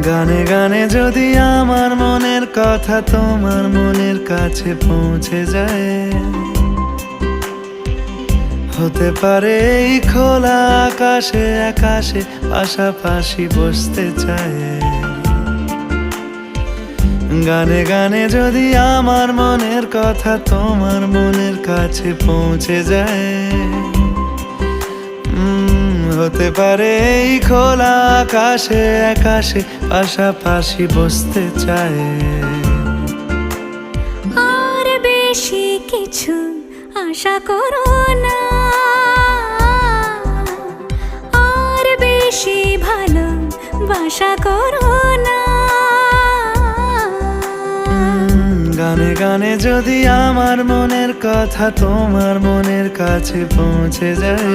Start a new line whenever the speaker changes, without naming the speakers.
গানে গানে যদি আমার মনের কথা তোমার মনের কাছে পৌঁছে যায়, হতে পারে এই খোলা আকাশে আকাশে পাশাপাশি বসতে চায়। গানে গানে যদি আমার মনের কথা তোমার মনের কাছে পৌঁছে যায়, হতে পারে এই খোলা আকাশে আকাশে পাশাপাশি বসতে চায়।
আর বেশি কিছু আশা করো না, আর বেশি ভালোবাসা করো না।
গানে গানে যদি আমার মনের কথা তোমার মনের কাছে পৌঁছে যায়,